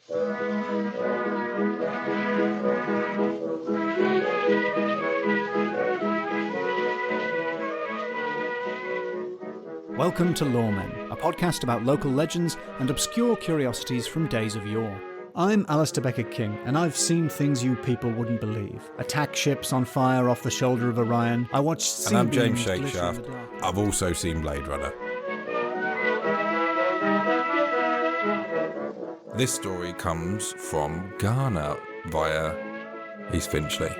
Welcome to Loremen, a podcast about local legends and obscure curiosities from days of yore. I'm Alasdair Beckett-King, and I've seen things you people wouldn't believe. Attack ships on fire off the shoulder of Orion. I watched sea And I'm James beams glitter in the Shakeshaft. dark. I've also seen Blade Runner. This story comes from Ghana via East Finchley.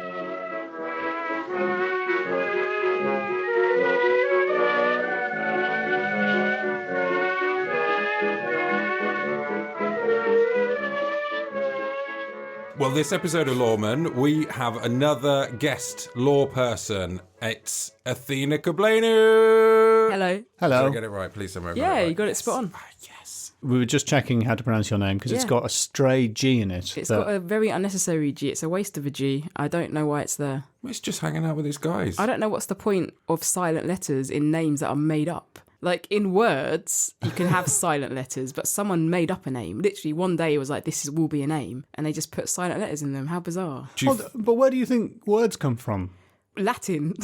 Well, this episode of Loremen, we have another guest law person. It's Athena Kugblenu. Hello. Hello. Did I get it right? Please tell me I got it Yeah, right. you got it spot on. Yes. We were just checking how to pronounce your name because it's Yeah. got a stray G in it. It's got a very unnecessary G. It's a waste of a G. I don't know why it's there. It's just hanging out with his guys. I don't know what's the point of silent letters in names that are made up. Like, in words, you can have silent letters, but someone made up a name. Literally, one day it was like, will be a name. And they just put silent letters in them. How bizarre. But where do you think words come from? Latin.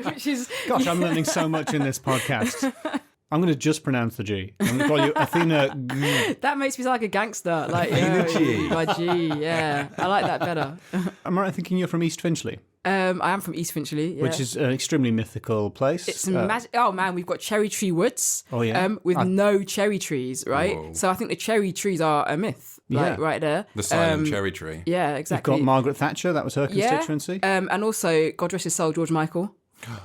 Which is... Gosh, I'm learning so much in this podcast. I'm going to just pronounce the G. I'm going to call you Athena. That makes me sound like a gangster. Like, Athena G. My G, yeah. I like that better. Am I right thinking you're from East Finchley? I am from East Finchley, yeah. Which is an extremely mythical place. It's magic. Oh man, we've got cherry tree woods. Oh, yeah? With no cherry trees, right? Whoa. So I think the cherry trees are a myth, like Yeah. right there. The silent cherry tree. Yeah, You've exactly. got Margaret Thatcher, that was her yeah. constituency. And also, God rest his soul, George Michael.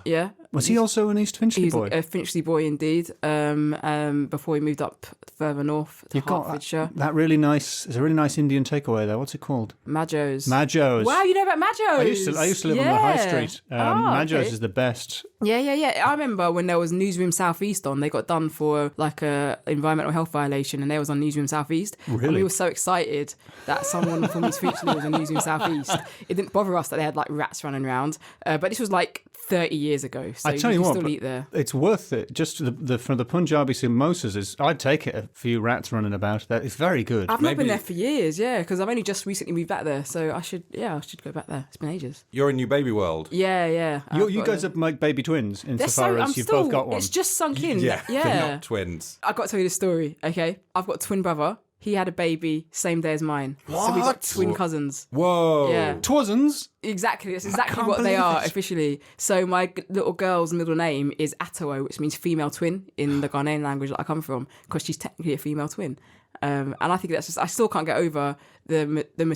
Yeah. Was he also an East Finchley He's boy? a Finchley boy indeed. Before he moved up further north to You've got Hertfordshire. that really nice. There's a really nice Indian takeaway there. What's it called? Majos. Majos. Wow, you know about Majos? I used to live on the high street. Majos okay. is the best. Yeah. I remember when there was Newsroom South East on, they got done for like a environmental health violation, and they was on Newsroom South East. Really? And we were so excited that someone from East Finchley was on Newsroom South East. It didn't bother us that they had like rats running around, but this was like 30 years ago, so I tell you can what, still but eat there. it's worth it. Just for the Punjabi samosas, I'd take it. A few rats running about. That it's very good. I've not been Maybe- there for years, yeah, because I've only just recently moved back there, so I should go back there. It's been ages. You're in New Baby World. Yeah. You guys are like baby twins insofar as you've both got one. It's just sunk in. Yeah, Yeah. they're not twins. I've got to tell you the story, okay? I've got a twin brother. He had a baby same day as mine. So we've got twin cousins. Whoa. Yeah. Twozens. Exactly. That's exactly can't what they believe are it. officially. So my little girl's middle name is Atawo, which means female twin in the Ghanaian language that I come from, because she's technically a female twin. And I think that's just, I still can't get over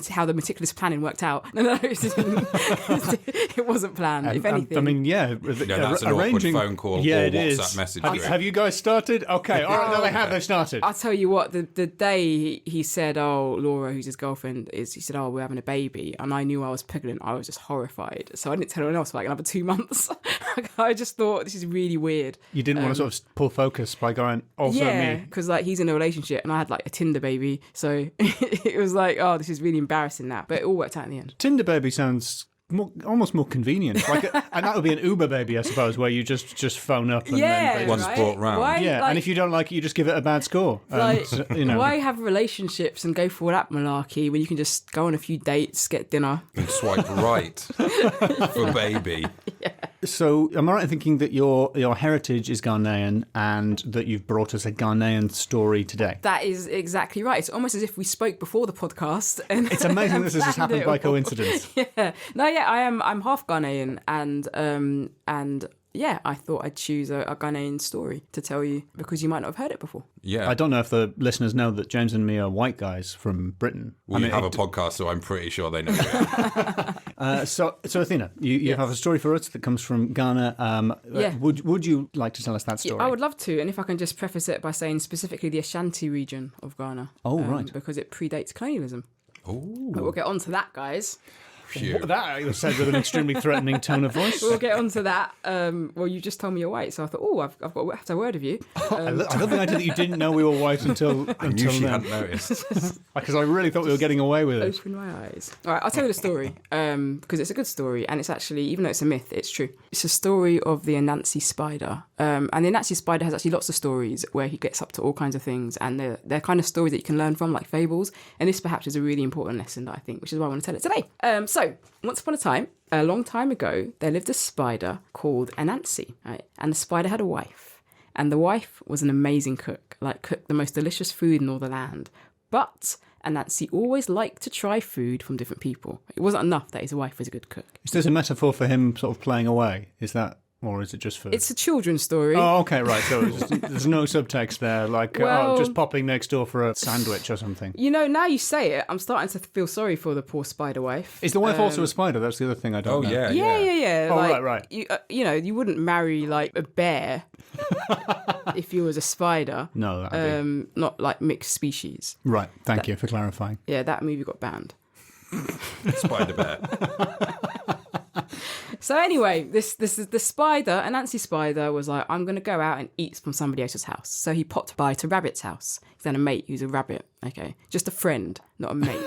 how the meticulous planning worked out. No, it wasn't planned, if anything. I mean, yeah. That's an awkward phone call or WhatsApp message. Have you guys started? Okay, all right, no, they have. They've started. I'll tell you what, the day he said, oh, Laura, who's his girlfriend, he said, oh, we're having a baby. And I knew I was pregnant. I was just horrified. So I didn't tell anyone else for like another 2 months. I just thought, this is really weird. You didn't want to sort of pull focus by going, also Yeah, me. because like he's in a relationship and I had like a Tinder baby. So it was like, oh, this is really embarrassing now. But it all worked out in the end. Tinder baby sounds almost more convenient. Like, and that would be an Uber baby, I suppose, where you just phone up and then they One's brought round. Why, yeah, like, and if you don't like it, you just give it a bad score. like, you know. why have relationships and go for that malarkey when you can just go on a few dates, get dinner? And swipe right for baby. So, am I right in thinking that your heritage is Ghanaian and that you've brought us a Ghanaian story today? That is exactly right. It's almost as if we spoke before the podcast. And It's amazing this has just happened by coincidence. Yeah. No, yeah, I'm half Ghanaian and yeah, I thought I'd choose a Ghanaian story to tell you because you might not have heard it before. Yeah. I don't know if the listeners know that James and me are white guys from Britain. We have a podcast, so I'm pretty sure they know it. So Athena, you have a story for us that comes from Ghana. Yeah. Would you like to tell us that story? I would love to, and if I can just preface it by saying specifically the Ashanti region of Ghana. Oh, right. Because it predates colonialism. Ooh. But we'll get on to that, guys. Phew. That was said with an extremely threatening tone of voice. We'll get onto that. Well, you just told me you're white, so I thought, I've got to have to have a word of you. I love the idea that you didn't know we were white until I knew she then. hadn't noticed. Because I really thought we were getting away with it. Open my eyes. All right, I'll tell you the story because it's a good story, and it's actually, even though it's a myth, it's true. It's a story of the Anansi spider, and the Anansi spider has actually lots of stories where he gets up to all kinds of things, and they're kind of stories that you can learn from, like fables. And this perhaps is a really important lesson that I think, which is why I want to tell it today. So, once upon a time, a long time ago, there lived a spider called Anansi, right? And the spider had a wife, and the wife was an amazing cook, like cooked the most delicious food in all the land. But Anansi always liked to try food from different people. It wasn't enough that his wife was a good cook. Is this a metaphor for him sort of playing away? Is that, or is it just for... It's a children's story. Oh, okay, right. So there's no subtext there, like, Well- just popping next door for a sandwich or something. You know, now you say it, I'm starting to feel sorry for the poor spider wife. Is the wife also a spider? That's the other thing I don't know. Yeah. Yeah. Oh, like, right. You know, you wouldn't marry like a bear if you was a spider. No, that'd be... Not like mixed species. Right, thank you for clarifying. Yeah, that movie got banned. Spider Bear. So anyway, this is the spider, Anansi spider, was like, I'm going to go out and eat from somebody else's house. So he popped by to Rabbit's house. He's had a mate who's a rabbit, okay? Just a friend, not a mate.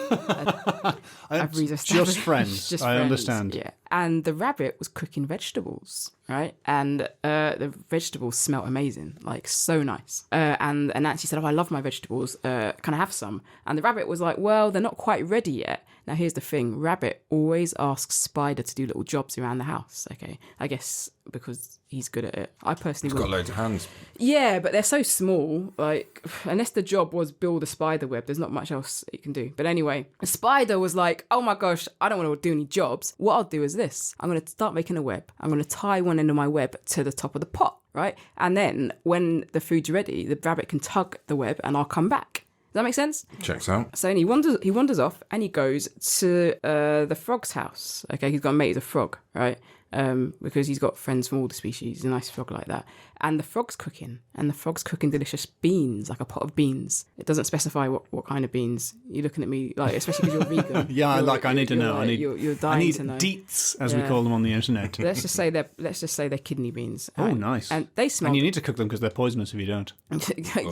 Just friends, I understand. Yeah. And the rabbit was cooking vegetables, right? And the vegetables smelt amazing, like so nice. And Anansi said, I love my vegetables. Can I have some? And the rabbit was like, well, they're not quite ready yet. Now, here's the thing. Rabbit always asks Spider to do little jobs around the house, okay? I guess because he's good at it. I personally He's got loads of hands. Yeah, but they're so small. Like, unless the job was build a spider web, there's not much else you can do. But anyway, the spider was like, oh my gosh, I don't want to do any jobs. What I'll do is this. I'm going to start making a web. I'm going to tie one end of my web to the top of the pot, right? And then when the food's ready, the rabbit can tug the web and I'll come back. Does that make sense? Checks out. So he wanders off and he goes to the frog's house. Okay, he's got a mate who's a frog, right? Because he's got friends from all the species. He's a nice frog like that. And the frog's cooking. And the frog's cooking delicious beans, like a pot of beans. It doesn't specify what kind of beans. You're looking at me, like, especially because you're vegan. Yeah, I need to know. Like, you're dying to know. Deets, as we call them on the internet. Let's just say they're kidney beans. Oh, nice. And they smell. And you need to cook them because they're poisonous if you don't.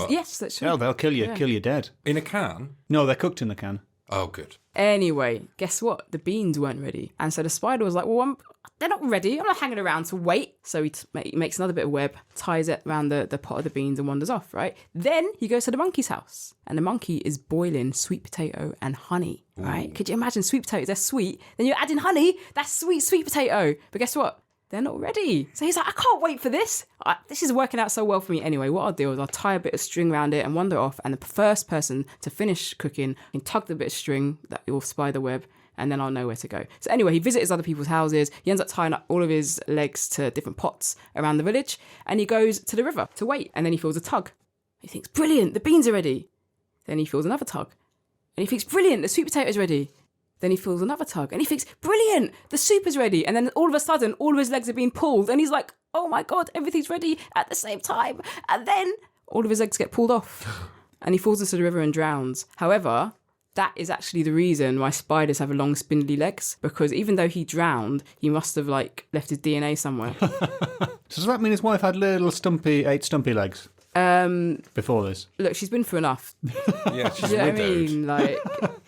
Yes, that's true. Oh, they'll kill you dead. In a can? No, they're cooked in the can. Oh, good. Anyway, guess what? The beans weren't ready. And so the spider was like, well, they're not ready. I'm not hanging around to wait. So he makes another bit of web, ties it around the pot of the beans and wanders off, right? Then he goes to the monkey's house. And the monkey is boiling sweet potato and honey, right? Could you imagine sweet potatoes? They're sweet. Then you're adding honey. That's sweet potato. But guess what? They're not ready. So he's like, I can't wait for this. This is working out so well for me. Anyway, what I'll do is I'll tie a bit of string around it and wander off. And the first person to finish cooking can tug the bit of string, that your spider web, and then I'll know where to go. So anyway, he visits other people's houses. He ends up tying up all of his legs to different pots around the village. And he goes to the river to wait. And then he feels a tug. He thinks, brilliant, the beans are ready. Then he feels another tug. And he thinks, brilliant, the sweet potato is ready. Then he feels another tug and he thinks, brilliant, the soup is ready. And then all of a sudden, all of his legs are being pulled. And he's like, oh my God, everything's ready at the same time. And then all of his legs get pulled off and he falls into the river and drowns. However, that is actually the reason why spiders have long spindly legs, because even though he drowned, he must have like left his DNA somewhere. So does that mean his wife had little eight stumpy legs? Before this? Look, she's been through enough. Yeah, she's Do you know what I widowed. mean? Like,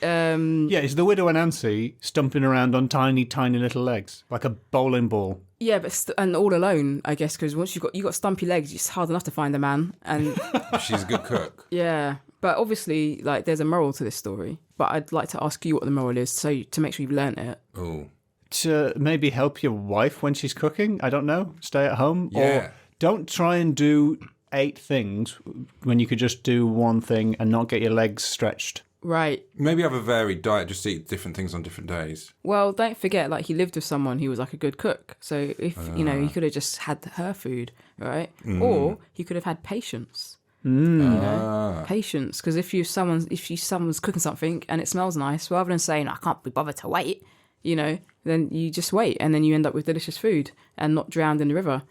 Yeah, is the widow Anansi stumping around on tiny little legs, like a bowling ball? yeah, but and all alone, I guess, because once you got stumpy legs, it's hard enough to find a man. And She's a good cook. yeah, but obviously, like, there's a moral to this story. But I'd like to ask you what the moral is, so to make sure you've learnt it. Oh, To maybe help your wife when she's cooking? I don't know. Stay at home? Yeah. Or don't try and do 8 things when you could just do one thing and not get your legs stretched. Right. maybe have a varied diet. Just eat different things on different days. Well, don't forget, like, he lived with someone who was like a good cook. So if you know, he could have just had her food, right? Or he could have had patience. You know, patience. Because if someone's cooking something and it smells nice, rather than saying I can't be bothered to wait, you know, then you just wait, and then you end up with delicious food and not drowned in the river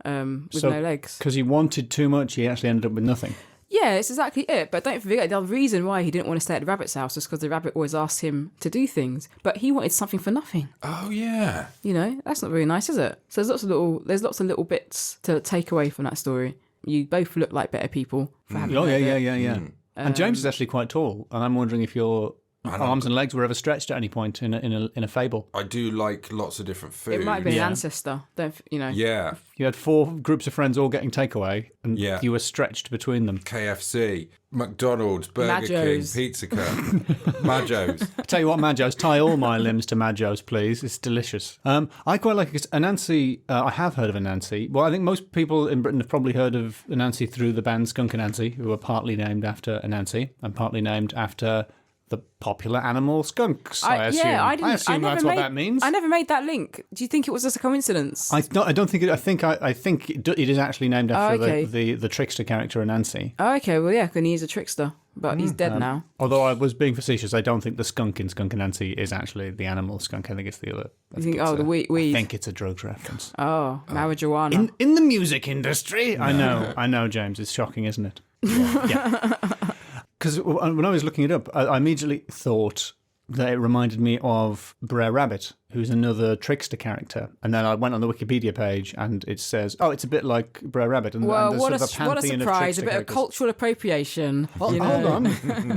with no legs. Because he wanted too much, he actually ended up with nothing. Yeah, it's exactly it. But don't forget, the reason why he didn't want to stay at the rabbit's house was because the rabbit always asked him to do things. But he wanted something for nothing. Oh, yeah. You know, that's not very nice, is it? So there's lots of little bits to take away from that story. You both look like better people for having Yeah. And James is actually quite tall, and I'm wondering if your arms and legs were ever stretched at any point in a fable. I do like lots of different food. It might have been an ancestor. Yeah. You had 4 groups of friends all getting takeaway, and Yeah. you were stretched between them. KFC, McDonald's, Burger Majo's. King, Pizza Cut, Majo's. I tell you what, Majo's, tie all my limbs to Majo's, please. It's delicious. I quite like it because Anansi, I have heard of Anansi. Well, I think most people in Britain have probably heard of Anansi through the band Skunk Anansi, who are partly named after Anansi and partly named after the popular animal skunks, I assume. I assume that's what that means. I never made that link. Do you think it was just a coincidence? I don't think it. I think it is actually named after the trickster character Anansi. Oh, okay. Well, yeah, and he's a trickster, but he's dead now. Although I was being facetious, I don't think the skunk in Skunk Anansi is actually the animal skunk. I think it's the other. You think? The weed. I think it's a drugs reference. Oh, marijuana. In the music industry, no. I know, James. It's shocking, isn't it? Yeah. Because when I was looking it up, I immediately thought that it reminded me of Brer Rabbit, who's another trickster character. And then I went on the Wikipedia page and it says, oh, it's a bit like Brer Rabbit. And well, and what a pantheon surprise, of a bit characters. of cultural appropriation. Hold on.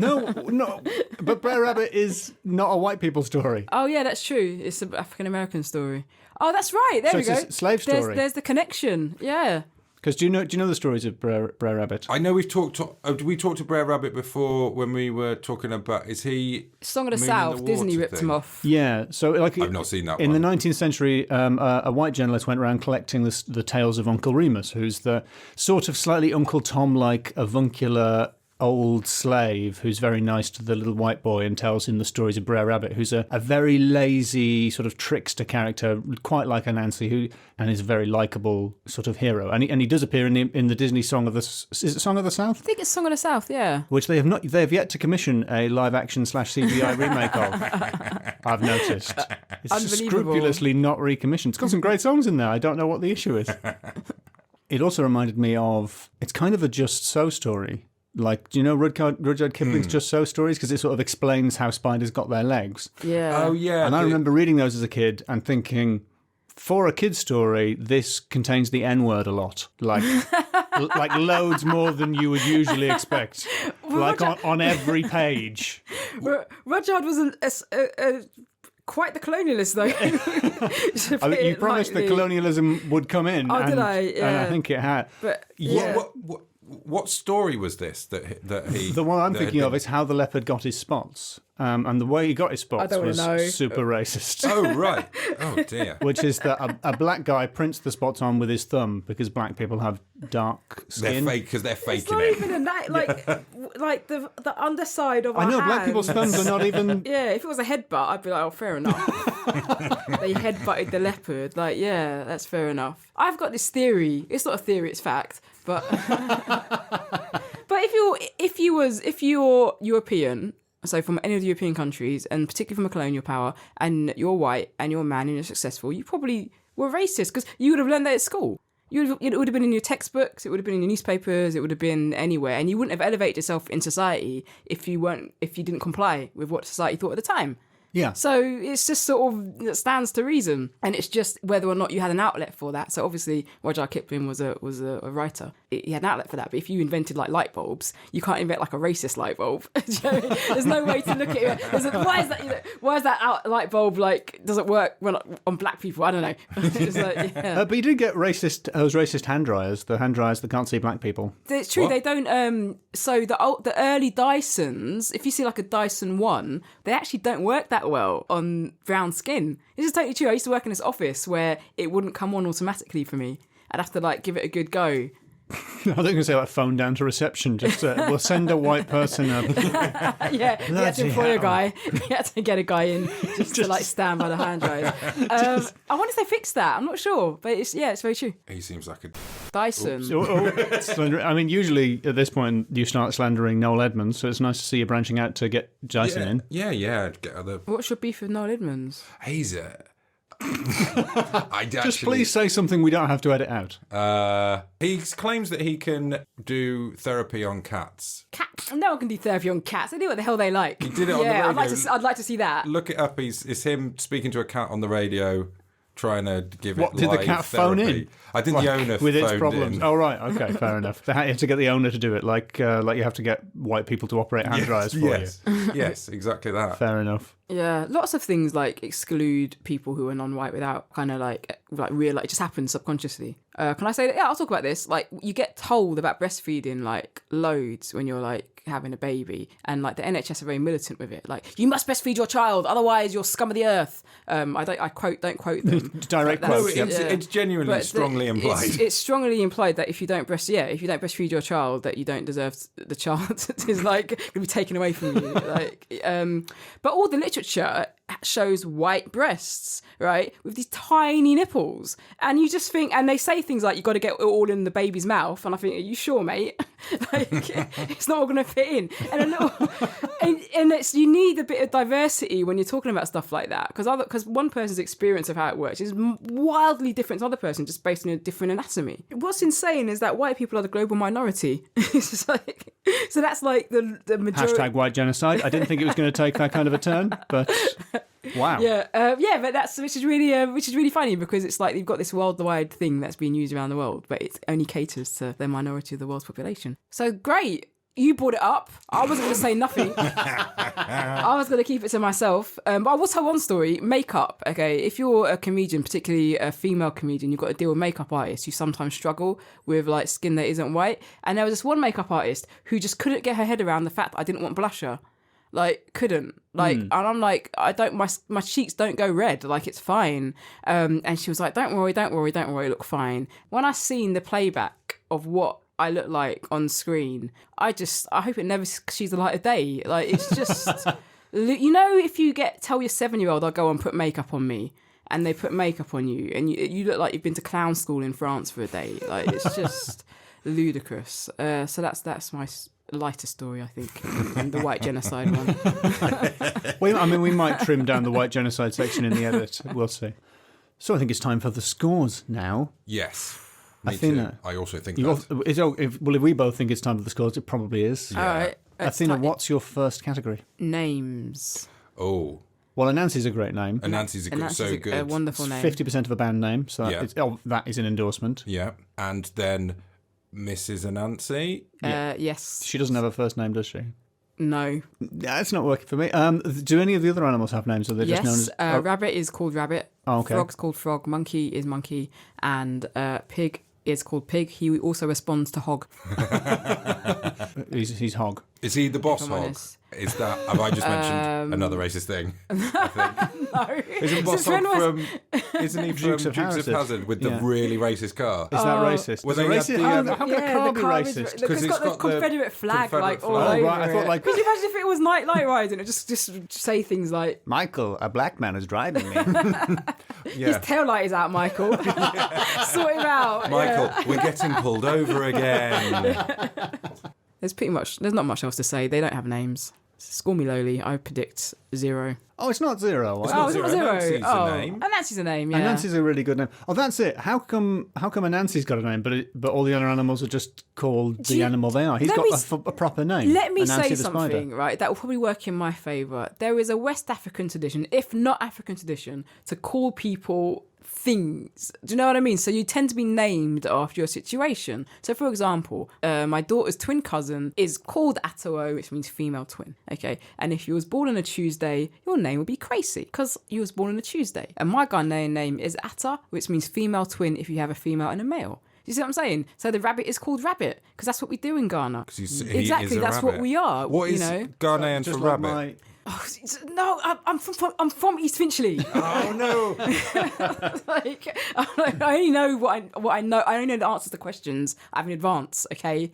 No. But Brer Rabbit is not a white people story. Oh, yeah, that's true. It's an African-American story. Oh, that's right. There we go. It's a slave story. There's the connection. Yeah. Because do you know the stories of Brer Rabbit? I know we talked to Brer Rabbit before when we were talking about, is he Song of the Moon in South, the Disney Water ripped thing? him off. Yeah, so I've not seen that in one. the 19th century, a white journalist went around collecting the tales of Uncle Remus, who's the sort of slightly Uncle Tom-like avuncular old slave who's very nice to the little white boy and tells him the stories of Brer Rabbit, who's a very lazy sort of trickster character, quite like Anansi, and is a very likeable sort of hero. And he does appear in the Disney Song of the... Is it Song of the South? I think it's Song of the South, yeah. Which they have yet to commission a live-action / CGI remake of, I've noticed. It's scrupulously not recommissioned. It's got some great songs in there. I don't know what the issue is. It also reminded me of... It's kind of a Just So story. Like, do you know Rudyard Kipling's Just So stories? Because it sort of explains how spiders got their legs. Yeah. Oh, yeah. And I remember reading those as a kid and thinking, for a kid's story, this contains the N-word a lot. Like loads more than you would usually expect. Like on every page. Rudyard was quite the colonialist, though. You promised that colonialism would come in. Oh, did I? Yeah. And I think it had. But yeah. What story was this that he... The one I'm thinking of is How the Leopard Got His Spots. And the way he got his spots was super racist. Oh, right. Oh, dear. Which is that a black guy prints the spots on with his thumb because black people have dark skin. They're fake because they're faking it's not it. even like the underside of our I know, hands. black people's thumbs are not even... Yeah, if it was a headbutt, I'd be like, oh, fair enough. They headbutted the leopard. Like, yeah, that's fair enough. I've got this theory. It's not a theory, it's fact. But if you're European, so from any of the European countries, and particularly from a colonial power, and you're white and you're a man and you're successful, you probably were racist because you would have learned that at school. It would have been in your textbooks, it would have been in your newspapers, it would have been anywhere, and you wouldn't have elevated yourself in society if you didn't comply with what society thought at the time. Yeah. So it's just sort of, it stands to reason. And it's just whether or not you had an outlet for that. So obviously Rudyard Kipling was a writer. He had an outlet for that. But if you invented like light bulbs, you can't invent like a racist light bulb. There's no way to look at it. Why is that light bulb like, doesn't work on black people? I don't know. It's like, yeah. But you did get those racist hand dryers, the hand dryers that can't see black people. It's true. What? They don't. So the early Dysons, if you see like a Dyson 1, they actually don't work that well on brown skin. This is totally true. I used to work in this office where it wouldn't come on automatically for me. I'd have to like give it a good go. I think I'm going to say like phone down to reception. Just we'll send a white person up. Yeah, you had to employ a guy. You had to get a guy in just to like stand by the hand dryers. I wonder if they fixed that. I'm not sure, but it's very true. He seems like a... Dyson. I mean, usually at this point you start slandering Noel Edmonds, so it's nice to see you branching out to get Dyson in. Yeah. Get other... What's your beef with Noel Edmonds? He's Just please say something we don't have to edit out. He claims that he can do therapy on cats. Cats. No one can do therapy on cats. They do what the hell they like. He did it on the radio. I'd like to see that. Look it up. It's him speaking to a cat on the radio, trying to give it What, did live the cat therapy. phone in? I think the owner with its phoned problems. in. Oh right, okay, fair enough. They had to get the owner to do it, like you have to get white people to operate hand dryers for you. Yes, exactly that. Fair enough. Yeah, lots of things like exclude people who are non-white without kind of like real. Like, it just happens subconsciously. Can I say that? Yeah, I'll talk about this. Like, you get told about breastfeeding like loads when you're like having a baby, and like the NHS are very militant with it. Like, you must breastfeed your child, otherwise you're scum of the earth. Don't quote them. Direct quotes. It's genuinely strongly implied. It's strongly implied that if you don't breastfeed your child, that you don't deserve the child is like going to be taken away from you. But all the literature shows white breasts, right, with these tiny nipples, and you just think, and they say things like, you got to get it all in the baby's mouth, and I think, are you sure, mate? Like, it's not all going to fit in, and it's, you need a bit of diversity when you're talking about stuff like that, because one person's experience of how it works is wildly different to another person, just based on a different anatomy. What's insane is that white people are the global minority. It's just like, so that's like the majority. Hashtag white genocide. I didn't think it was going to take that kind of a turn, but wow. But that's which is really funny, because it's like you've got this worldwide thing that's being used around the world, but it only caters to the minority of the world's population. So great. You brought it up. I wasn't going to say nothing. I was going to keep it to myself. But I will tell one story. Makeup. Okay, if you're a comedian, particularly a female comedian, you've got to deal with makeup artists who sometimes struggle with like skin that isn't white. And there was this one makeup artist who just couldn't get her head around the fact that I didn't want blusher. Like, couldn't. Like, and I'm like, my cheeks don't go red. Like, it's fine. And she was like, don't worry, look fine. When I seen the playback of what I look like on screen, I hope it never sees the light of day. Like, it's just, you know, if you tell your 7-year-old, I'll go and put makeup on me, and they put makeup on you, and you look like you've been to clown school in France for a day. Like, it's just ludicrous. So that's my lighter story, I think, and the white genocide one. Well, I mean, we might trim down the white genocide section in the edit. We'll see. So I think it's time for the scores now. Yes. Me Athena, too. I also think that. If we both think it's time for the scores, it probably is. Yeah. All right. Athena, what's your first category? Names. Oh. Well, Anansi's a great name. Anansi's good. A wonderful name. 50% of a band name, so that is an endorsement. Yeah. And then Mrs. Anansi. Yes. She doesn't have a first name, does she? No. It's not working for me. Do any of the other animals have names? Or they're just known as... Rabbit is called rabbit. Oh, okay. Frog's called frog. Monkey is monkey. And pig is called pig. He also responds to hog. He's hog. Is he the boss hog? Honest. Is that? Have I just mentioned another racist thing? I think. No. Isn't boss hog from? Isn't he from Dukes of Hazzard with the really racist car? Is that racist? Well, they racist? had How can a car be racist? Because it's got the Confederate flag like all flag. over Right, I thought, like, could you imagine if it was night riding and just say things like, Michael, a black man is driving me. his tail light is out, Michael. Sort him out. Michael, we're getting pulled over again. There's not much else to say. They don't have names. Score me lowly. I predict 0. Oh, it's not 0. It's not 0. Anansi's a name. Anansi's a name, yeah. Anansi's a really good name. Oh, that's it. How come Anansi's got a name, but all the other animals are just called the animal they are? He's got a proper name. Let me Anansi say the something, spider. right, that will probably work in my favour. There is a West African tradition, if not African tradition, to call people things. Do you know what I mean? So you tend to be named after your situation. So, for example, my daughter's twin cousin is called Atowo, which means female twin. Okay, and if you was born on a Tuesday, your name would be Crazy because you was born on a Tuesday. And my Ghanaian name is Atta, which means female twin if you have a female and a male. You see what I'm saying? So the rabbit is called rabbit because that's what we do in Ghana. Exactly, that's rabbit. what we are. What is Ghanaian for rabbit? Like Oh, no, I'm from East Finchley. Oh no! I only know what I know. I only know the answers to questions I have in advance. Okay.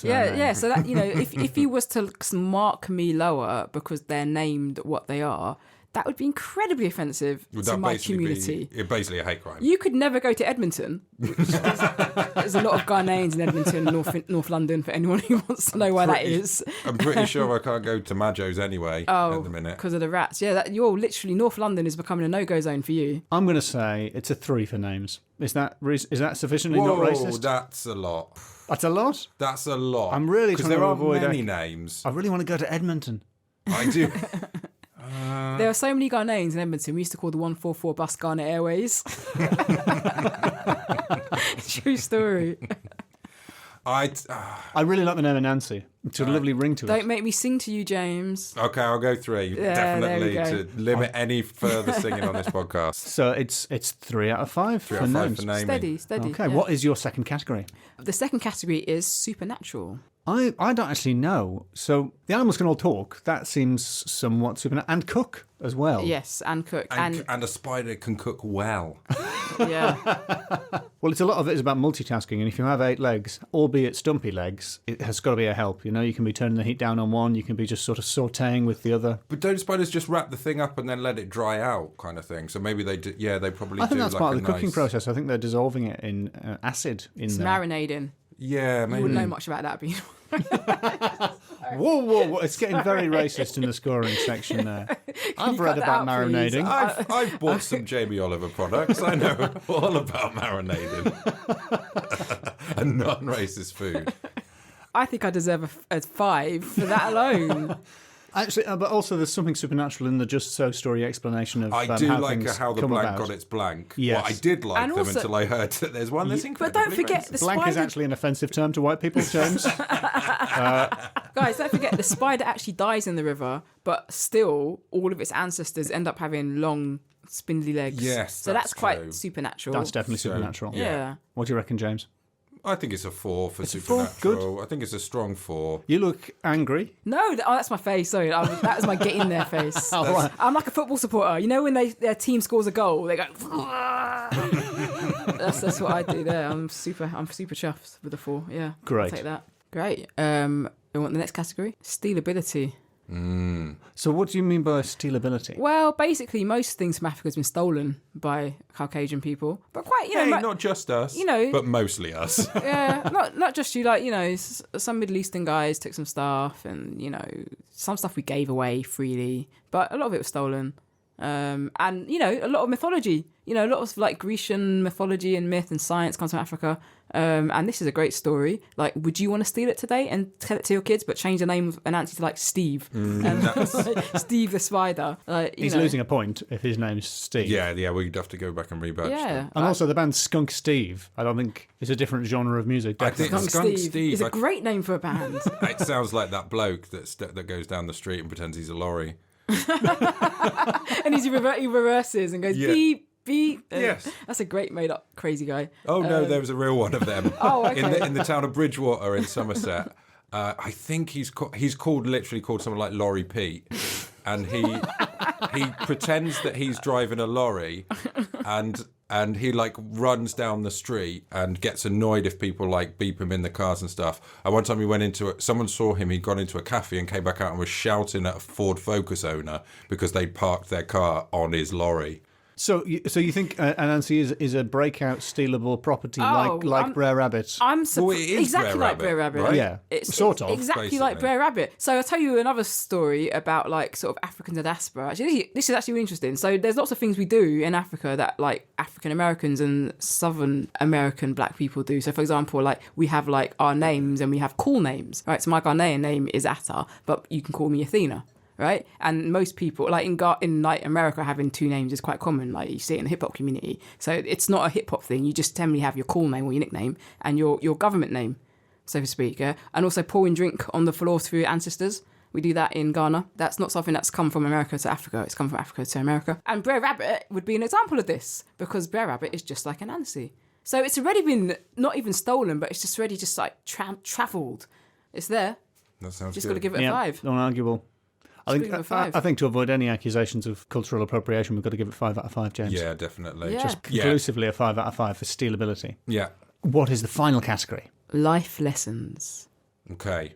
Yeah. So that if he was to mark me lower because they're named what they are, that would be incredibly offensive to my community. Basically a hate crime. You could never go to Edmonton. There's a lot of Ghanaians in Edmonton, North London, for anyone who wants to know why that is. I'm pretty sure I can't go to Majo's anyway at the minute. Because of the rats. Yeah, you're literally, North London is becoming a no-go zone for you. I'm going to say it's a 3 for names. Is that sufficiently not racist? That's a lot. That's a lot? That's a lot. I'm really trying to avoid... Because there are many names. I really want to go to Edmonton. I do. There are so many Ghanaians in Edmonton. We used to call the 144 bus Ghana Airways. True story. I really like the name Anansi. It's a lovely ring to it. Don't make me sing to you, James. Okay, I'll go 3. Yeah, definitely to limit any further singing on this podcast. So it's 3 out of 5 for names. For naming. Steady. Okay, yeah. what is your second category? The second category is supernatural. I don't actually know. So the animals can all talk. That seems somewhat supernatural. And cook as well. Yes, and cook. And a spider can cook well. Yeah. Well, a lot of it is about multitasking. And if you have 8 legs, albeit stumpy legs, it has got to be a help. You know, you can be turning the heat down on one. You can be just sort of sautéing with the other. But don't spiders just wrap the thing up and then let it dry out kind of thing? So maybe they do. Yeah, they probably do. I think that's like part of the cooking process. I think they're dissolving it in acid in there. Marinating. Yeah, maybe. You wouldn't know much about that, being. Whoa. It's getting very racist in the scoring section there. I've read about marinating. I've bought some Jamie Oliver products. I know all about marinating. A non-racist food. I think I deserve a 5 for that alone. Actually, but also there's something supernatural in the just so story explanation of I do how like things how the come blank about. got its blank. Yes. Well, I did like And them also- until I heard that there's one that's But incredibly don't forget racist. the Blank is spider. actually an offensive term to white people, James. Guys, don't forget the spider actually dies in the river, but still all of its ancestors end up having long, spindly legs. Yes, so that's that's quite true. supernatural. That's definitely So, supernatural. yeah. What do you reckon, James? I think it's a 4 for a 4? supernatural. I think it's a strong 4. You look angry. No, that's my face. Sorry, that was my get in there face. Oh, right. I'm like a football supporter. You know when their team scores a goal, they go. that's what I do there. I'm super chuffed with the 4. Yeah, Great. I'll take that. Great. We want the next category: stealability. So what do you mean by stealability? Well, basically, most things from Africa has been stolen by Caucasian people, but quite, Not just us, but mostly us. yeah, not just you. Like, some Middle Eastern guys took some stuff, and some stuff we gave away freely, but a lot of it was stolen. And a lot of mythology. A lot of like Grecian mythology and myth and science comes from Africa. And this is a great story. Like, would you want to steal it today and tell it to your kids, but change the name of Anansi to like Steve, and Steve the spider? He's losing a point if his name's Steve. Yeah, we'd have to go back and rebadge them. And also the band Skunk Steve, I don't think is a different genre of music. I think Skunk Steve is a great name for a band. It sounds like that bloke that goes down the street and pretends he's a lorry. And he reverses and goes beep. Yes. That's a great made up crazy guy. Oh no, there was a real one of them. Oh, okay. In the town of Bridgewater in Somerset. I think he's literally called someone like Lorry Pete, and he pretends that he's driving a lorry, and he like runs down the street and gets annoyed if people like beep him in the cars and stuff. And one time he went into it, someone saw him, he'd gone into a cafe and came back out and was shouting at a Ford Focus owner because they'd parked their car on his lorry. So you think Anansi is a breakout stealable property like Brer Rabbit? I'm Well, it is exactly Brer like Brer Rabbit, Rabbit. right? Yeah, It's sort of. exactly basically. like Brer Rabbit. So I'll tell you another story about like sort of African diaspora. Actually, this is actually really interesting. So there's lots of things we do in Africa that like African Americans and Southern American Black people do. So for example, like we have like our names and we have cool names, right? So my Ghanaian name is Atta, but you can call me Athena. Right, and most people like in like America having 2 names is quite common. Like you see it in the hip hop community, so it's not a hip hop thing. You just generally have your cool name or your nickname and your government name, so to speak. Yeah? And also pouring drink on the floor through ancestors. We do that in Ghana. That's not something that's come from America to Africa. It's come from Africa to America. And Brer Rabbit would be an example of this because Brer Rabbit is just like Anansi. So it's already been not even stolen, but it's just already just like travelled. It's there. That sounds Just good. got to give it a 5. Unarguable. give it a 5. I think to avoid any accusations of cultural appropriation, we've got to give it 5 out of 5, James. Yeah, definitely. Yeah. Just conclusively a 5 out of 5 for stealability. Yeah. What is the final category? Life lessons. Okay.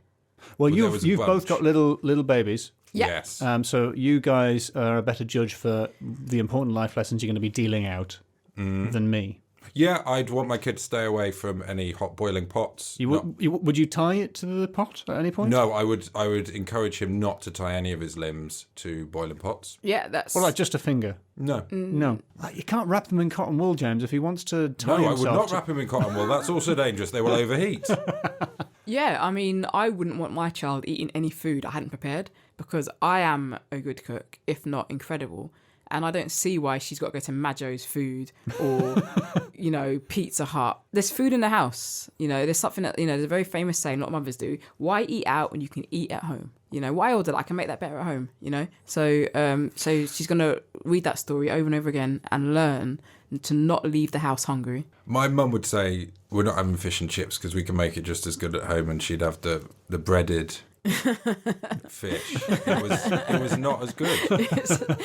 Well, there was a you've both bunch. got little babies. Yeah. Yes. So you guys are a better judge for the important life lessons you're going to be dealing out than me. Yeah, I'd want my kid to stay away from any hot boiling pots. Would you tie it to the pot at any point? No, I would encourage him not to tie any of his limbs to boiling pots. Yeah, that's... Well, like just a finger. No. No. Like, you can't wrap them in cotton wool, James, if he wants to tie No, I himself. would not wrap him in cotton wool. That's also dangerous. They will overheat. Yeah, I mean, I wouldn't want my child eating any food I hadn't prepared because I am a good cook, if not incredible. And I don't see why she's got to go to Majo's Food or, Pizza Hut. There's food in the house. There's something that, there's a very famous saying, a lot of mothers do. Why eat out when you can eat at home? Why order that? I can make that better at home, So she's going to read that story over and over again and learn to not leave the house hungry. My mum would say, we're not having fish and chips because we can make it just as good at home, and she'd have the breaded fish. It was not as good.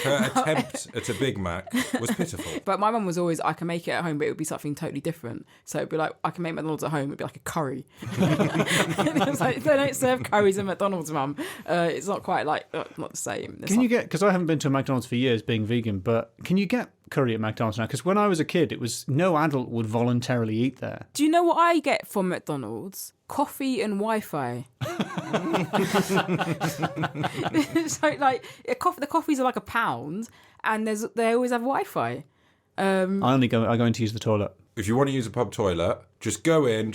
Her attempt at a Big Mac was pitiful. But my mum was always, I can make it at home, but it would be something totally different. So it'd be like, I can make McDonald's at home, it'd be like a curry. And it was like, they don't serve curries in McDonald's, Mum. It's not quite like, not the same. Can you get, because I haven't been to a McDonald's for years being vegan, but can you get curry at McDonald's now? Because when I was a kid, it was no adult would voluntarily eat there. Do you know what I get from McDonald's? Coffee and Wi-Fi. So the coffees are like £1, and they always have Wi-Fi. I go in to use the toilet. If you want to use a pub toilet, just go in,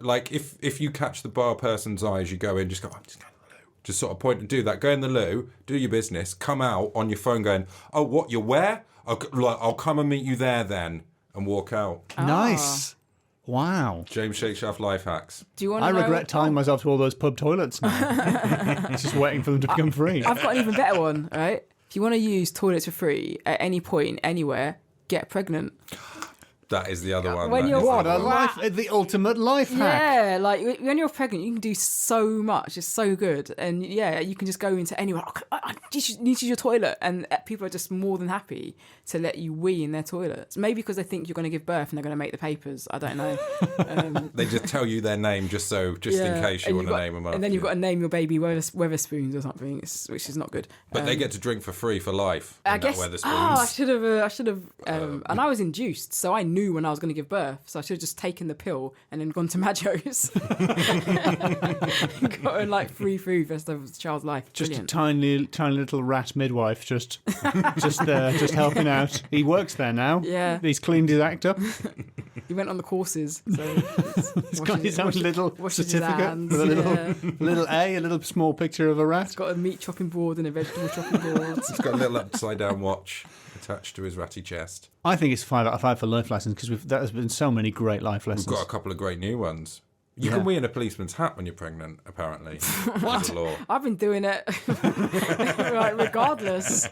like if you catch the bar person's eyes, you go in, just go, I'm just going to the loo. Just sort of point and do that. Go in the loo, do your business, come out on your phone going, oh, what, you're where? I'll come and meet you there then, and walk out. Nice. Wow. James Shakeshaft life hacks. Do you want I regret tying myself to all those pub toilets now. Just waiting for them to become free. I've got an even better one, right? If you want to use toilets for free at any point, anywhere, get pregnant. That is the other one. When you're the ultimate life hack. Yeah, like when you're pregnant, you can do so much. It's so good. And yeah, you can just go into anywhere. I need to use your toilet. And people are just more than happy to let you wee in their toilets. Maybe because they think you're going to give birth and they're going to make the papers. I don't know. They just tell you their name just in case you want to name them up. And then you've got to name your baby Weatherspoons or something, which is not good. But they get to drink for free for life. I guess. Weatherspoons. I should have. And I was induced, so I knew when I was going to give birth, so I should have just taken the pill and then gone to Majo's. Gotten like free food for the rest of the child's life. Just Brilliant. a tiny little rat midwife, just there, just helping out. He works there now. Yeah. He's cleaned his act up. He went on the courses, so He's got his own little washes his certificate hands, with a yeah. little A, a little small picture of a rat. He's got a meat chopping board and a vegetable chopping board. He's got a little upside down watch attached to his ratty chest. I think it's 5 out of 5 for life lessons because there has been so many great life lessons. We've got a couple of great new ones. You can wee in a policeman's hat when you're pregnant, apparently. What? Law. I've been doing it regardless.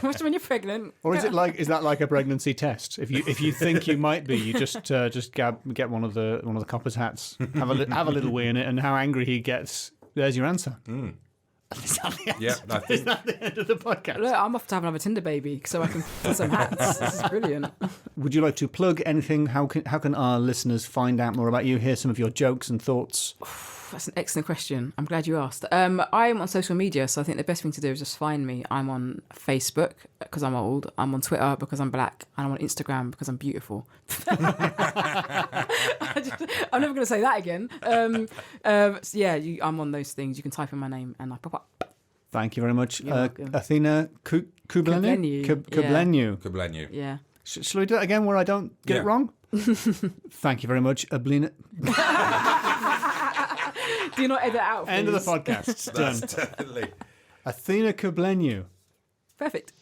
When you're pregnant. Or is that like a pregnancy test? If you think you might be, you just get one of the coppers' hats, have a little wee in it, and how angry he gets. There's your answer. Mm. Is that the answer? Yeah, I think... Is that the end of the podcast? Look, I'm off to have another Tinder baby so I can put some hats. This is brilliant. Would you like to plug anything? How can our listeners find out more about you? Hear some of your jokes and thoughts? That's an excellent question. I'm glad you asked. I'm on social media, so I think the best thing to do is just find me. I'm on Facebook because I'm old. I'm on Twitter because I'm black. And I'm on Instagram because I'm beautiful. I'm never going to say that again. I'm on those things. You can type in my name and I pop up. Thank you very much. You're welcome. Athena Kugblenu? Kugblenu. Kugblenu. Yeah. Shall we do that again where I don't get it wrong? Thank you very much, Ablina. Do not edit out, please. End of the podcast. It's done. Definitely. Athena Kugblenu. Perfect.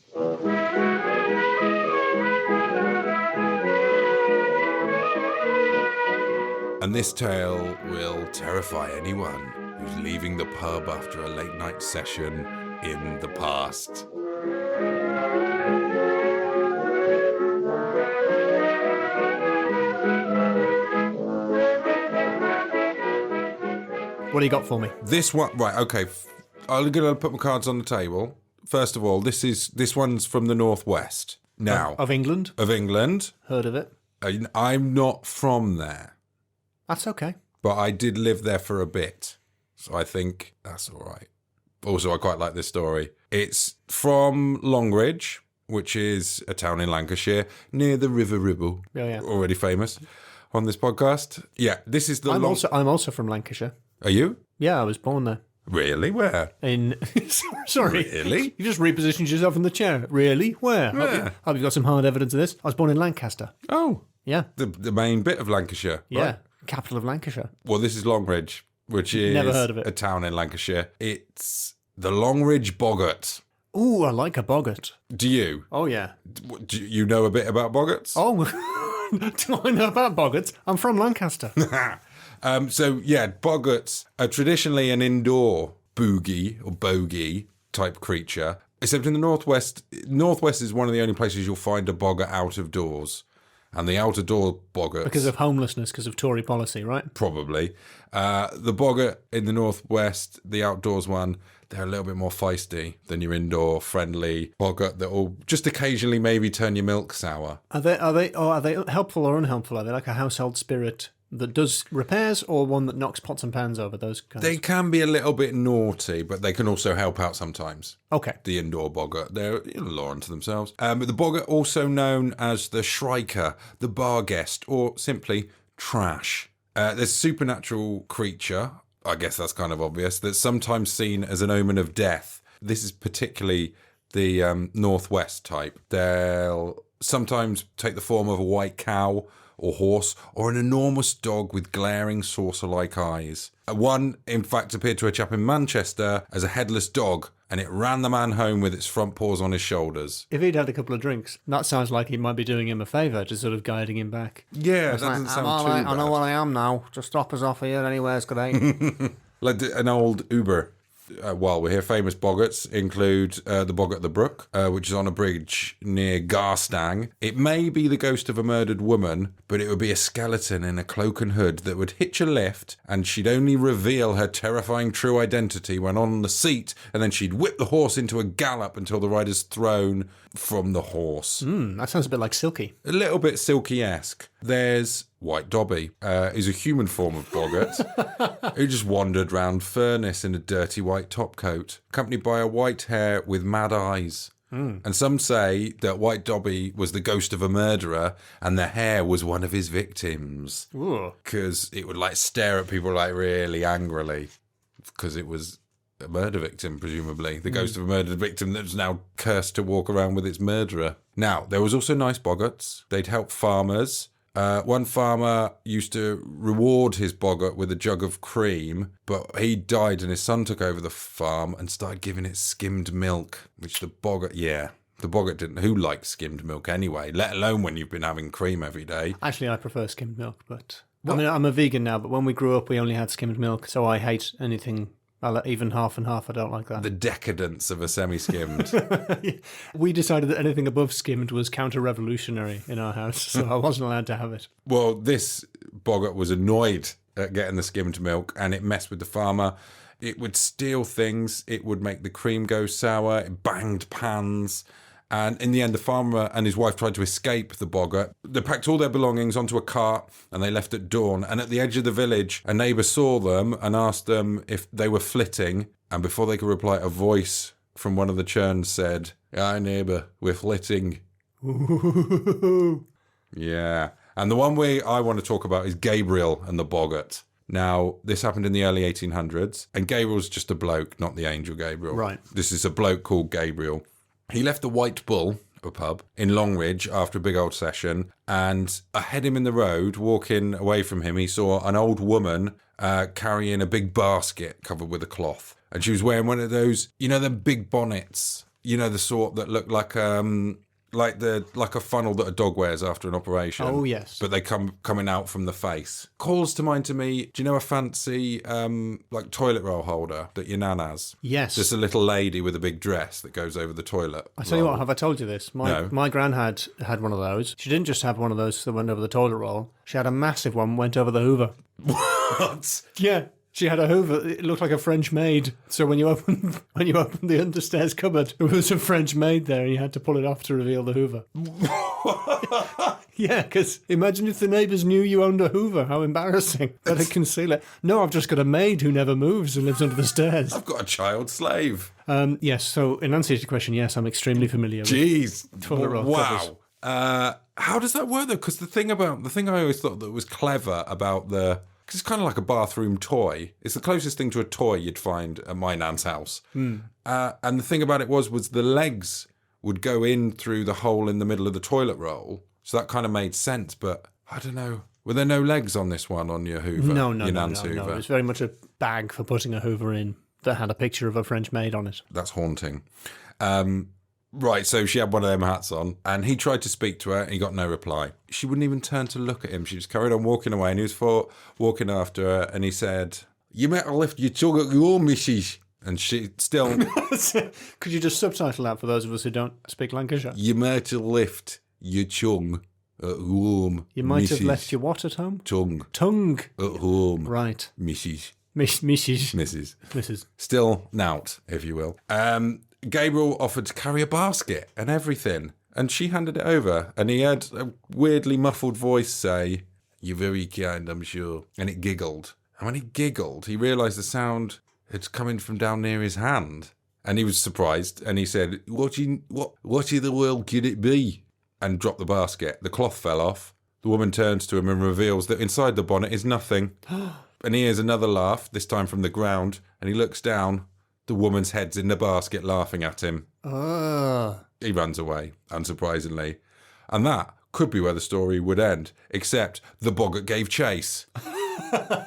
And this tale will terrify anyone who's leaving the pub after a late night session in the past. What do you got for me? This one, right? Okay, I'm gonna put my cards on the table. First of all, this one's from the northwest. Now Of England? Of England. Heard of it? I'm not from there, That's okay. but I did live there for a bit. So I think that's all right. Also, I quite like this story. It's from Longridge, which is a town in Lancashire near the River Ribble. Oh, yeah. Already famous on this podcast. Yeah, this is the... I'm also from Lancashire. Are you? Yeah, I was born there. Really? Where? In... Sorry. Really? You just repositioned yourself in the chair. Really? Where? Yeah. Hope you've got some hard evidence of this. I was born in Lancaster. Oh, Yeah. the main bit of Lancashire. Yeah. Right? Capital of Lancashire. Well, this is Longridge, which is Never heard of it. a town in Lancashire. It's the Longridge boggart. Ooh, I like a boggart. Do you? Oh, yeah. Do you know a bit about boggarts? Oh, do I know about boggarts? I'm from Lancaster. So, yeah, boggarts are traditionally an indoor boogie or bogey type creature, except in the northwest. Northwest is one of the only places you'll find a boggart out of doors. And the out-of-door boggarts... Because of homelessness, because of Tory policy, right? Probably. The boggart in the northwest, the outdoors one, they're a little bit more feisty than your indoor friendly boggart that will just occasionally maybe turn your milk sour. Are they helpful or unhelpful? Are they like a household spirit that does repairs, or one that knocks pots and pans over, those kinds? They can be a little bit naughty, but they can also help out sometimes. Okay. The indoor boggart, they're a law unto themselves. The boggart, also known as the shrieker, the bar guest, or simply trash. There's a supernatural creature, I guess that's kind of obvious, that's sometimes seen as an omen of death. This is particularly the northwest type. They'll sometimes take the form of a white cow or horse, or an enormous dog with glaring saucer-like eyes. One, in fact, appeared to a chap in Manchester as a headless dog, and it ran the man home with its front paws on his shoulders. If he'd had a couple of drinks, that sounds like he might be doing him a favour, just sort of guiding him back. Yeah, that doesn't sound too bad. I know what I am now. Just drop us off here anywhere's great. Like an old Uber. While we're here, famous boggarts include the Boggart the Brook, which is on a bridge near Garstang. It may be the ghost of a murdered woman, but it would be a skeleton in a cloak and hood that would hitch a lift, and she'd only reveal her terrifying true identity when on the seat, and then she'd whip the horse into a gallop until the rider's thrown from the horse. That sounds a bit like Silky. A little bit Silky-esque. There's White Dobby, is a human form of boggart who just wandered round Furness in a dirty white topcoat, accompanied by a white hare with mad eyes. And some say that White Dobby was the ghost of a murderer and the hare was one of his victims. Because it would like stare at people like really angrily because it was a murder victim, presumably. The ghost of a murdered victim that was now cursed to walk around with its murderer. Now, there was also nice boggarts. They'd help farmers. One farmer used to reward his boggart with a jug of cream, but he died and his son took over the farm and started giving it skimmed milk, which the boggart didn't. Who likes skimmed milk anyway, let alone when you've been having cream every day? Actually, I prefer skimmed milk, but... I mean, I'm a vegan now, but when we grew up, we only had skimmed milk, so I hate anything... even half and half, I don't like that. The decadence of a semi-skimmed. We decided that anything above skimmed was counter-revolutionary in our house, so I wasn't allowed to have it. Well, this boggart was annoyed at getting the skimmed milk, and it messed with the farmer. It would steal things. It would make the cream go sour. It banged pans. And in the end, the farmer and his wife tried to escape the boggart. They packed all their belongings onto a cart and they left at dawn. And at the edge of the village, a neighbour saw them and asked them if they were flitting. And before they could reply, a voice from one of the churns said, "Aye, neighbour, we're flitting." Yeah. And the one I want to talk about is Gabriel and the boggart. Now, this happened in the early 1800s. And Gabriel's just a bloke, not the angel Gabriel. Right. This is a bloke called Gabriel. He left the White Bull, a pub, in Longridge after a big old session, and ahead him in the road, walking away from him, he saw an old woman carrying a big basket covered with a cloth. And she was wearing one of those, the big bonnets, the sort that look like like a funnel that a dog wears after an operation. Oh, yes. But they coming out from the face. Calls to mind to me, do you know a fancy like toilet roll holder that your nan has? Yes. Just a little lady with a big dress that goes over the toilet. I tell you what, have I told you this? My gran had one of those. She didn't just have one of those that went over the toilet roll. She had a massive one went over the Hoover. What? Yeah. She had a Hoover. It looked like a French maid. So when you opened the understairs cupboard, there was a French maid there, and you had to pull it off to reveal the Hoover. Yeah, because imagine if the neighbours knew you owned a Hoover. How embarrassing. Better conceal it. No, I've just got a maid who never moves and lives under the stairs. I've got a child slave. Yes, so in answer to your question, yes, I'm extremely familiar Jeez. with toilet roll covers. Wow. How does that work, though? Because the thing I always thought that was clever about because it's kind of like a bathroom toy. It's the closest thing to a toy you'd find at my nan's house. And the thing about it was the legs would go in through the hole in the middle of the toilet roll. So that kind of made sense. But I don't know. Were there no legs on this one, on your Hoover? No. Hoover? It was very much a bag for putting a Hoover in that had a picture of a French maid on it. That's haunting. Right, so she had one of them hats on, and he tried to speak to her, and he got no reply. She wouldn't even turn to look at him. She just carried on walking away, and he was walking after her, and he said, "You better lift your tongue at your missus." And she still... Could you just subtitle that for those of us who don't speak Lancashire? You might have left your tongue at home. You might have left your what at home? Tongue. At home. Right. Missus. Mrs. Still nout, if you will. Gabriel offered to carry a basket and everything, and she handed it over, and he had a weirdly muffled voice say, "You're very kind, I'm sure." And it giggled. And when he giggled, he realised the sound had come in from down near his hand. And he was surprised, and he said, what in the world could it be? And dropped the basket. The cloth fell off. The woman turns to him and reveals that inside the bonnet is nothing. And he hears another laugh, this time from the ground, and he looks down. The woman's head's in the basket laughing at him. He runs away, unsurprisingly. And that could be where the story would end, except the boggart gave chase.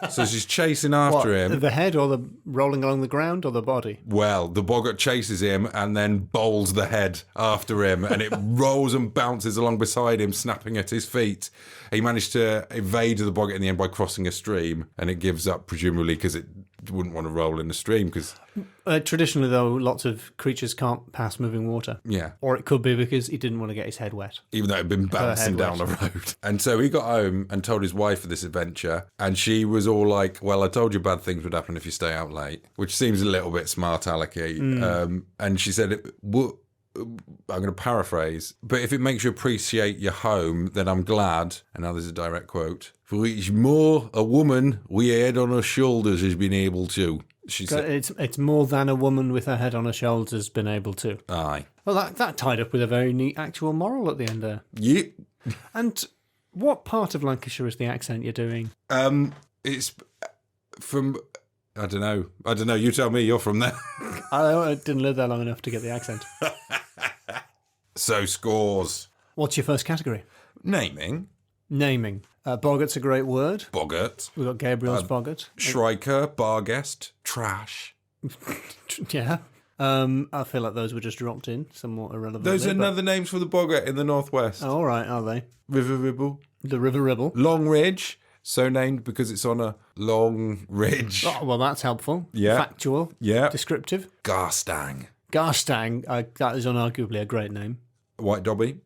So she's chasing after him. The head or the rolling along the ground or the body? Well, the boggart chases him and then bowls the head after him, and it rolls and bounces along beside him, snapping at his feet. He managed to evade the boggart in the end by crossing a stream, and it gives up, presumably because it wouldn't want to roll in the stream. Because traditionally, though, lots of creatures can't pass moving water. Yeah. Or it could be because he didn't want to get his head wet. Even though it had been bouncing down the road. And so he got home and told his wife of this adventure, and she was all like, "Well, I told you bad things would happen if you stay out late," which seems a little bit smart-alecky. And she said, I'm going to paraphrase, "But if it makes you appreciate your home, then I'm glad," and now there's a direct quote, "for it's more a woman with a head on her shoulders has been able to." She said, it's more than a woman with her head on her shoulders has been able to. Aye. Well, that tied up with a very neat actual moral at the end there. Yeah. And what part of Lancashire is the accent you're doing? It's from... I don't know. You tell me. You're from there. I didn't live there long enough to get the accent. So scores. What's your first category? Naming. Boggart's a great word. Boggart. We've got Gabriel's boggart. Shrieker. Barguest. Trash. Yeah. I feel like those were just dropped in, somewhat irrelevant. Those are another names for the boggart in the northwest. Oh, all right, are they? River Ribble. The River Ribble. Longridge. So named because it's on a long ridge. Oh, well, that's helpful. Yeah. Factual. Yeah. Descriptive. Garstang. That is unarguably a great name. White Dobby.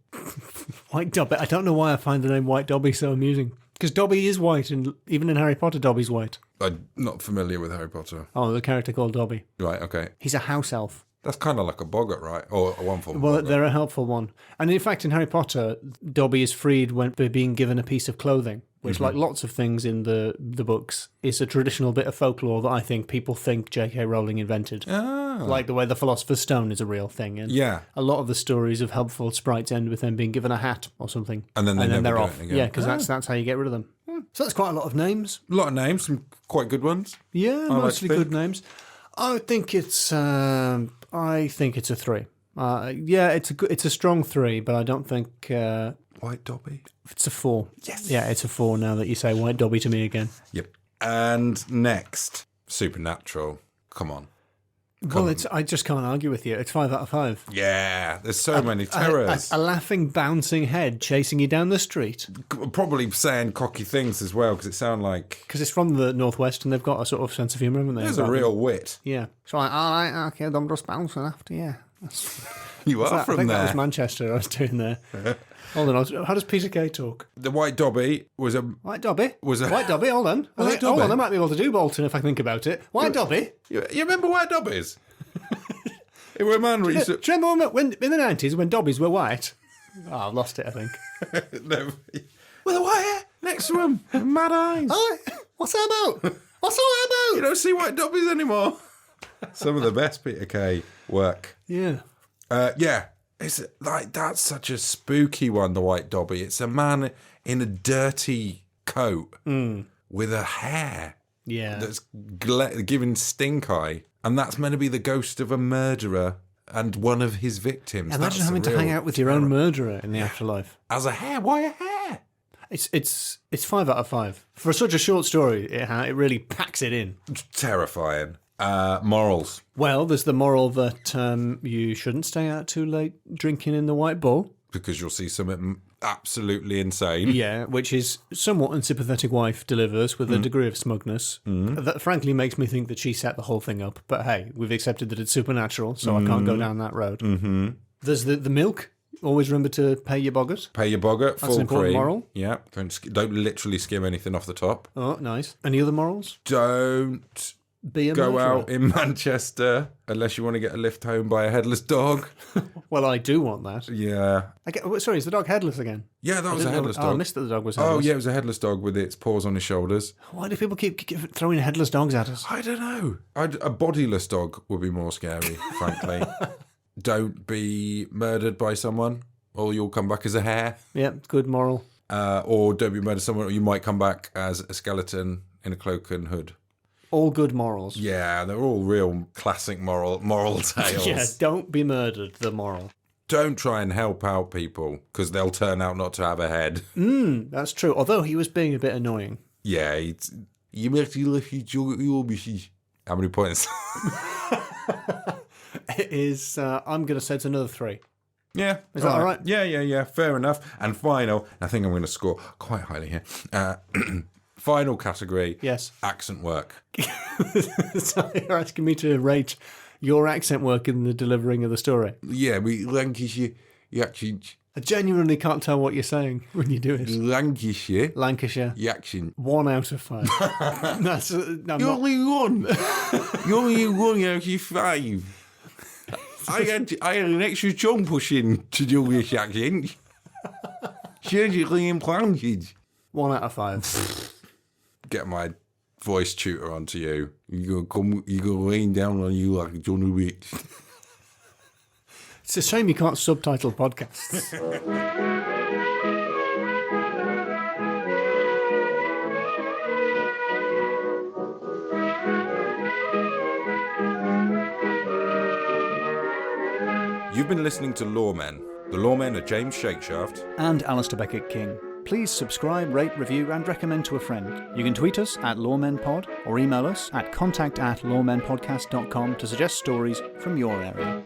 White Dobby. I don't know why I find the name White Dobby so amusing. Because Dobby is white, and even in Harry Potter, Dobby's white. I'm not familiar with Harry Potter. Oh, the character called Dobby. Right, okay. He's a house elf. That's kind of like a boggart, right? Or a one form. Well, they're a helpful one. And in fact, in Harry Potter, Dobby is freed when by being given a piece of clothing, which, like lots of things in the books, is a traditional bit of folklore that I think people think J.K. Rowling invented. Ah. Like the way the Philosopher's Stone is a real thing. And yeah. A lot of the stories of helpful sprites end with them being given a hat or something. And then they're off. Yeah, because that's how you get rid of them. So that's quite a lot of names. A lot of names, some quite good ones. Yeah, mostly good names. I think it's a 3. Yeah, it's a strong 3, but I don't think White Dobby. It's a 4. Yes. Yeah, it's a 4 now that you say White Dobby to me again. Yep. And next, Supernatural. Come on. I just can't argue with you. It's 5 out of 5. Yeah, there's so many terrors. A laughing, bouncing head chasing you down the street. Probably saying cocky things as well, because it sounds like... Because it's from the northwest and they've got a sort of sense of humour, haven't they? There's a real wit. Yeah. So all right, okay, I'm just bouncing after you. You are from there. I think that was Manchester I was doing there. Hold on, how does Peter Kay talk? The White Dobby was a... White Dobby? White Dobby, hold on. White Hold Dobby? on, I might be able to do Bolton if I think about it. White Dobby? You remember White Dobbies? It were a man who used to... Do you remember when in the 90s when Dobbies were white? Oh, I've lost it, I think. No. With a white hair next to him, mad eyes. Oh, what's that about? What's all that You about? don't see white dobbies anymore. Some of the best Peter Kay work. Yeah. Yeah, it's like that's such a spooky one. The white dobby. It's a man in a dirty coat with a hair Yeah. that's giving stink eye, and that's meant to be the ghost of a murderer and one of his victims. Imagine That's having a to hang real out with your own murderer in the afterlife. as a hair. Why a hair? It's 5 out of 5 for such a short story. It really packs it in. Terrifying. Morals. Well, there's the moral that you shouldn't stay out too late drinking in the White Bull. Because you'll see something absolutely insane. Yeah, which his somewhat unsympathetic wife delivers with a degree of smugness that frankly makes me think that she set the whole thing up. But hey, we've accepted that it's supernatural, so I can't go down that road. Mm-hmm. There's the milk. Always remember to pay your boggart. Pay your boggart, That's full an important cream. moral. Yeah, don't literally skim anything off the top. Oh, nice. Any other morals? Don't Be a go murderer. out in Manchester unless you want to get a lift home by a headless dog. Well, I do want that. Yeah. Sorry, is the dog headless again? Yeah, that was a I headless Oh, I dog. missed that the dog was headless. Oh, yeah, it was a headless dog with its paws on his shoulders. Why do people keep throwing headless dogs at us? I don't know. A bodiless dog would be more scary, frankly. Don't be murdered by someone, or you'll come back as a hare. Yeah, good moral. Or don't be murdered by someone, or you might come back as a skeleton in a cloak and hood. All good morals. Yeah, they're all real classic moral tales. Yeah, don't be murdered, the moral. Don't try and help out people, because they'll turn out not to have a head. That's true, although he was being a bit annoying. Yeah, you make how many points? It is, I'm going to say it's another 3. Yeah. Is that all right? Yeah. Fair enough. And final, I think I'm going to score quite highly here. Final category. Yes. Accent work. So you're asking me to rate your accent work in the delivering of the story. Yeah, Lancashire, accent. I genuinely can't tell what you're saying when you do it. Lancashire, Lancashire. accent. 1 out of 5. That's, I'm You're not, only one. You're only 1 out of 5. I had an extra tongue pushing to do this accent. Surgically implanted. 1 out of 5. Get my voice tutor onto you. You're gonna lean down on you like Johnny Rich. It's a shame you can't subtitle podcasts. You've been listening to Loremen. The Loremen are James Shakeshaft. And Alasdair Beckett-King. Please subscribe, rate, review, and recommend to a friend. You can tweet us at LoremenPod or email us at contact@loremenpodcast.com to suggest stories from your area.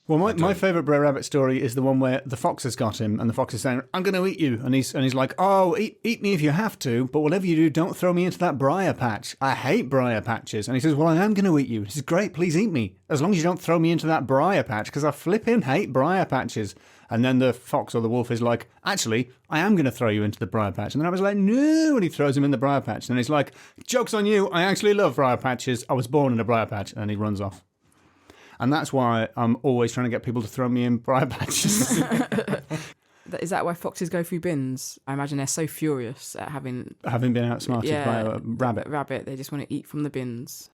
Well, my favourite Brer Rabbit story is the one where the fox has got him, and the fox is saying, "I'm going to eat you," and he's like, "Oh, eat me if you have to, but whatever you do, don't throw me into that briar patch. I hate briar patches." And he says, "Well, I am going to eat you." He says, "Great, please eat me, as long as you don't throw me into that briar patch, because I flipping hate briar patches." And then the fox or the wolf is like, "Actually, I am going to throw you into the briar patch." And then I was like, "No," and he throws him in the briar patch. And he's like, "Joke's on you, I actually love briar patches. I was born in a briar patch." And he runs off. And that's why I'm always trying to get people to throw me in briar patches. Is that why foxes go through bins? I imagine they're so furious at having Having been outsmarted by a rabbit. Rabbit, they just want to eat from the bins.